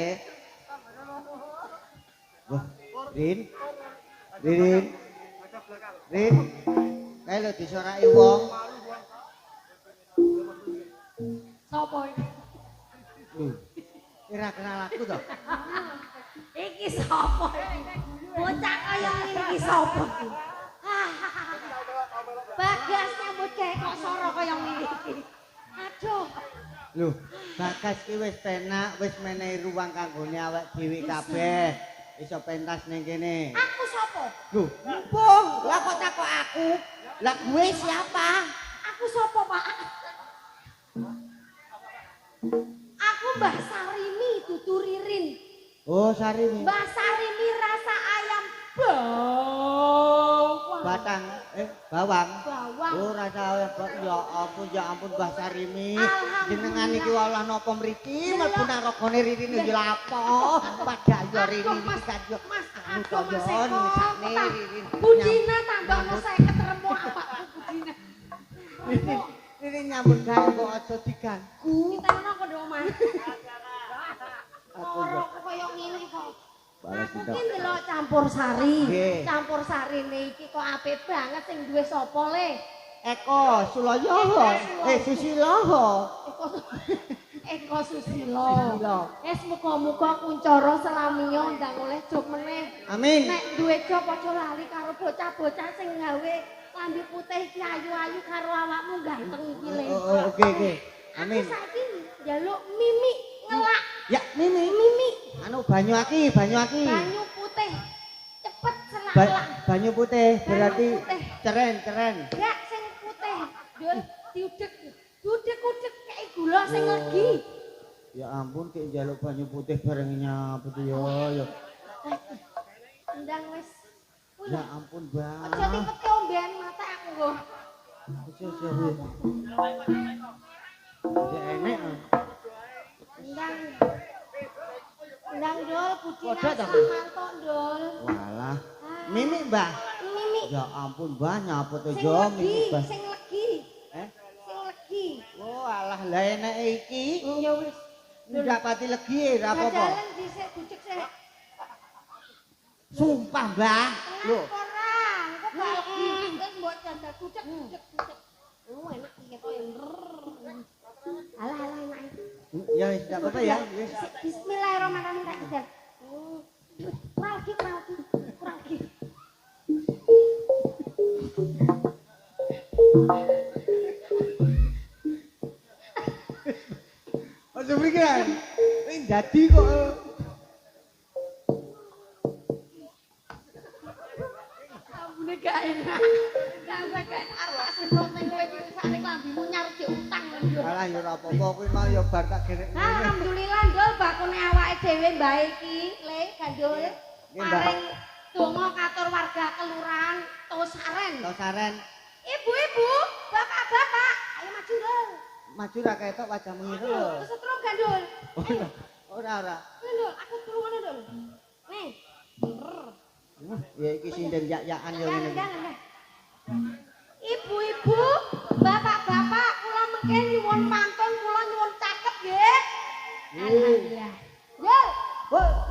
kae. Wah, Rin. Rin. Rin. Kae lho disoraki wong. Sopo iki? Ora kenal aku to. Iki sopo iki? Bocah kaya ngene iki sopo iki? Bagas nyambut gawe kok soro kaya ngene iki. Aduh. Lho, Bagas ki wis penak, wis menehi ruang kanggone awak dhewe kabeh. Iso pentas ning kene. Aku sopo? Lho, mbuh, lah kok takok aku? Lah gue siapa? Aku sopo, Pak? Aku Mbah Sarini dudu Ririn. Oh, Sarini. Mbah Sarini rasa ayam bawang. Batang bawang. Bawang. Oh, rasa ya ampun Mbah Sarini. Jenengan iki walah napa mriki mlebu nang rogone Ririn yo lapo. Padha yo Ririn iki kan yo. Mas, aduh Mas yo nisane Ririn. Budina tambahno 50 remuk awakku Budina. Ririn nyambut gawe kok aja diganggu. Ditenono kok ndok Mas. Aku Ora kok kaya ngene kok. balas Aku ki ndelok campur sari. Nggih. Campur sarine iki kok apik banget sing duwe sapa le? Eko Suloyo. Susilo. Eko Susilo. Wis muga-muga kuncara selamiya ndang oleh job meneh. Amin. Nek duwe job aja lali karo bocah-bocah sing gawe lambe putih iki ayu-ayu karo awakmu ganteng iki le. Oke. Amin. Aku saiki njaluk Mimi ngelak. Ya, Mimi. Anu banyu aki. Banyu putih. Cepet selak-selak. Banyu putih berarti Banyu putih. ceren. Ya sing putih. Dul diudek. Udek-udek kayak gula sing legi. Ya ampun ki njaluk banyu putih bareng nyapa tuh yo. Ndang wis. Ya ampun, Bang. Aja tipeke ombean mata aku nggo. Aja wis. Ya enek. Ndang Dul budina Kodok ta, Bu? mantok Dul. Walah. Mimi, Mbah. Mimi. Ya ampun, Mbah, nyapa tuh Sing yo legi, Mimi, Mbah. sing legi. Sing legi. Oh, alah lah enek iki. Ya wis. Ndak pati legi ra apa-apa. Jalan dhisik duduk sik. Sumpah, Mbah. Lho, Ora, engko gak legi. Wis mbok janda duduk. Enak iki kok. Alah enak. ya wis ndak apa-apa ya. Wis. Bismillahirrahmanirrahim tak izin. Kurang lagi. Ojo mrikan. Wis dadi kok. Ambune gak enak. Sampai gak arep semprot ning kowe iki sakne klambimu nyarep utang lho. Alah ya ora apa-apa kuwi mau ya bar tak gerek ngene. Alhamdulillah Ndul bakune awake dhewe mbah iki le Gandul. Nggih, Mbak. Paring donga katur warga kelurahan Tosaren. Tosaren Ibu-ibu, bapak-bapak, ayo maju Ndul. maju ra ketok wajahmu ngene lho. Kesetrum Gandul. Ora. Ndul, aku turu ngono Ndul. Nih. Ya iki sinden yak-yakan ya ngene. Jangan. Ibu-ibu, bapak-bapak, kula mengke nyuwun pantun, kula nyuwun cakep nggih. Alhamdulillah. Yo,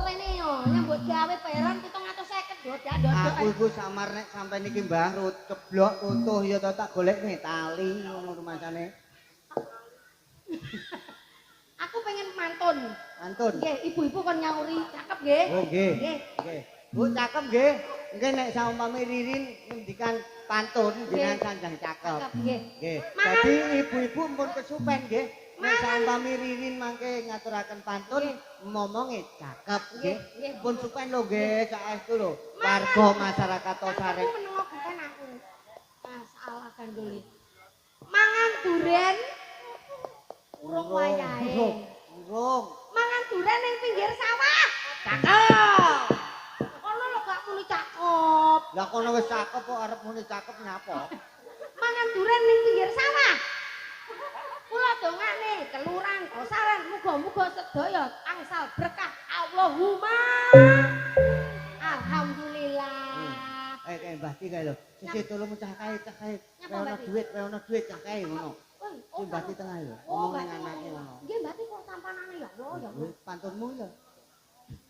rene yo nyambut gawe peron 750 dodak. Aku iku samar nek sampe niki Mbah Rut keblok utuh ya to tak golekne tali ngono rumasane. Aku pengen mantun. Mantun. Nggih, ibu-ibu kon nyauri cakep nggih. Oh nggih. Nggih. Nggih. Bu cakep nggih. Nggih nek saumpami Ririn ngendikan pantun jenengan sanjang cakep. Cakep nggih. Nggih. Mangan. Dadi ibu-ibu pun kesupen nggih. Nek saumpami Ririn mangke ngaturaken pantun momonge cakep nggih. Nggih. Pun supen lho nggih saestu lho. Warga masyarakat Tosaren. Aku menengok bukan aku. Masalah Gandul. Mangan duren urung wayahe. Urung. Mangan duren ning pinggir sawah. Cakep. Kono lho gak muni cakep. Lah kono wis cakep kok arep muni cakep nyapa? Mangan duren ning pinggir sawah. Kula dongane kelurahan Tosaren muga-muga sedaya angsal berkah Allahumma. Alhamdulillah. Mbah Ti kae lho. Sisi tolong cah kae. Nyapa, Mbah Ti? Ono duit cah kae ngono. Si Mbah Ti tengah lho. Ngomong nang anake ngono. Nggih Mbak Ti kok tampanane ya Allah ya Allah. Pantunmu lho.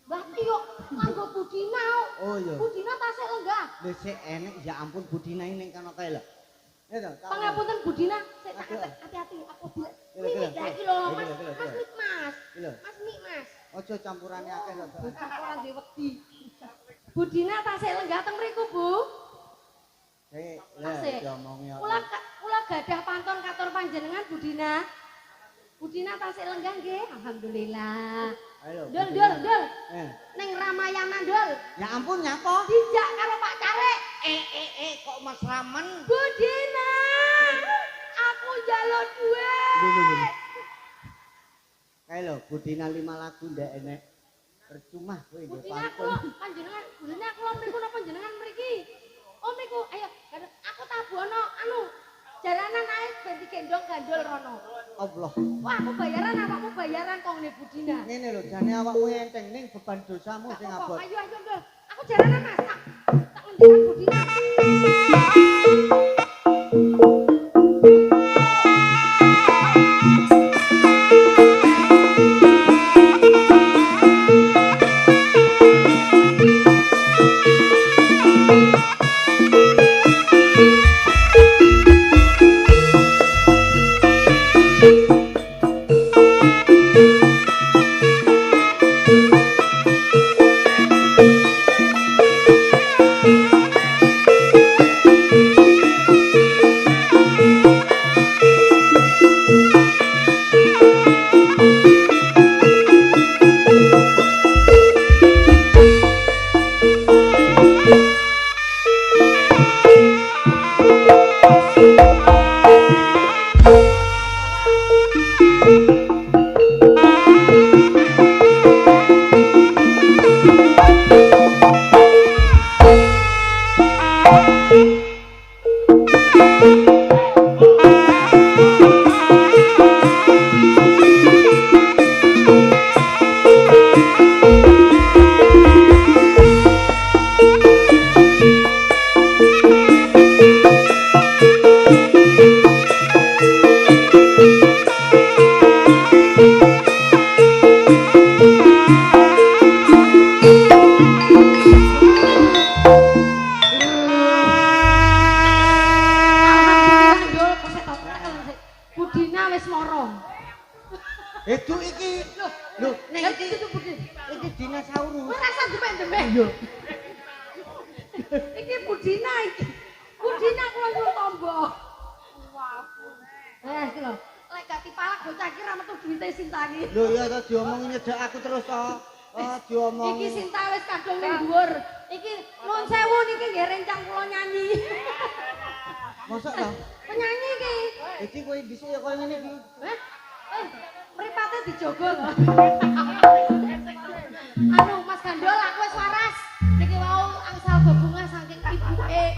Berarti yo nganggo Budina. Oh iya. Budina tasik lenggah. Lho sik enek ya ampun Budina ini kan kae lho. Ya to. Pangapunten Budina, sik hati-hati aku bilang. Ini iki lho Mas. Mas Mik Mas. Mas Mik Mas. Aja campurane akeh lho. Ora duwe wedi. Budina tasik lenggah teng mriku, Bu. Sik, lha diomongi aku. Kula gadah pantun katur panjenengan Budina. Budina tasik lenggah nggih, alhamdulillah. Ayo. Dul. Ning Ramayana, Dul. Ya ampun nyapa? Dijak karo Pak Carek. Kok Mas Ramen? Budina. Aku njaluk duit. Lho. Kae lho Budina 5 lagu ndak enek. Percuma kowe nggih Budina kula panjenengan, Budina kula mriku napa panjenengan mriki? Oh mriku, ayo aku tabono jaranan ae ben digendong gandul rono. Allah. Wah, aku bayaran awakmu bayaran kok ngene Budina. Ngene lho jane awakmu enteng ning beban dosamu sing abot. Ayo Dul. Aku jaranan Mas. Tak ngendikan Budina. Itu iki lho ning iki dinosaurus. Ora rasa demek-demek yo. Iki Budina iki. Budina kula nyuwun tombo. Wah, iki lho. Lek gak dipalak bocah iki ra metu duwite Sinta iki. Lho ya to diomongi nyedhak aku terus to. Oh, diomong. Iki Sinta wis kadung ning dhuwur. Iki nuwun sewu niki nggih rencang kula nyanyi. Mosok to? Penyanyi iki. Iki kowe dhisik ya koyo ngene iki. Mripate dijogo lho. Anu Mas Gandol aku wis waras. Niki wau angsal bebungah saking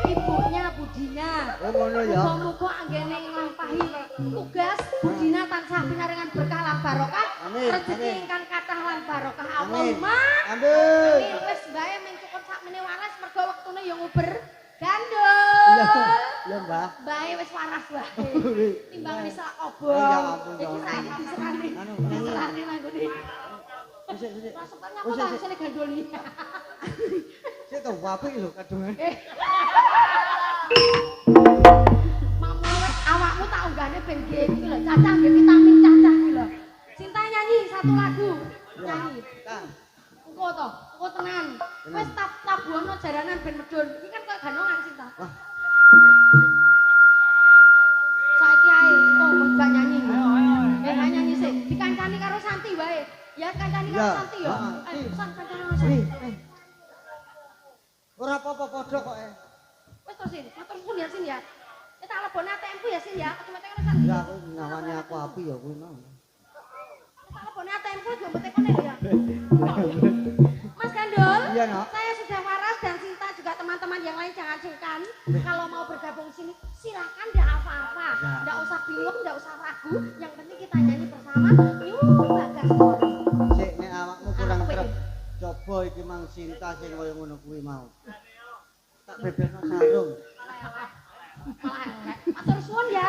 ibunya Budina. Oh ngono ya. Muga-muga anggene nglampahi tugas Budina tansah pinaringan berkah lan barokah. Rezeki ingkang kathah lan barokah. Allahumma. Amin. Wis bae mung cukup sakmene waras mergo wektune ya nguber. Gandul. Ya, Mbah. Bae wis waras wae. Timbang wis sak obong. Ya ampun, Iki saiki diserani. Anu, diserani nang ngene. Wis. Rasane apa ta sing gandul iki? Sik to apik lho kadungan. Awakmu tak unggahne ben nggih iki lho, cacah nggih vitamin cacah iki lho. Sinta nyanyi satu lagu. Nyanyi. Kang. Engko to, engko tenan. Wis tabuhno jaranan ben medun. Iki kan kok ganongan Sinta. Wah. Saiki ae, oh mbak nyanyi. Ayo nyanyi sik. Dikancani karo Santi wae. Ya kancani karo Santi ya. Ayo san kancani karo Santi. Ora apa-apa padha kok. Wis to Sin, matur suwun ya Sin ya. Tak lebone ATM-ku ya Sin ya. Otomatis karo Santi. Ya aku ngawani aku api ya kuwi mau. Tak lebone ATM-ku diombete kene lho ya. Mas Gandul, Iya, Nok. saya sudah waras dan Sinta juga teman-teman yang lain jangan sungkan. Kalau mau bergabung sini, silakan enggak apa-apa. Enggak usah bingung, enggak usah ragu. Yang penting kita nyanyi bersama. Yuk, bagas suara. Sik nek awakmu kurang trep. Coba iki mang Sinta sing kaya ngono kuwi mau. Tak bebasno sarung. Malah elek. Matur suwun ya.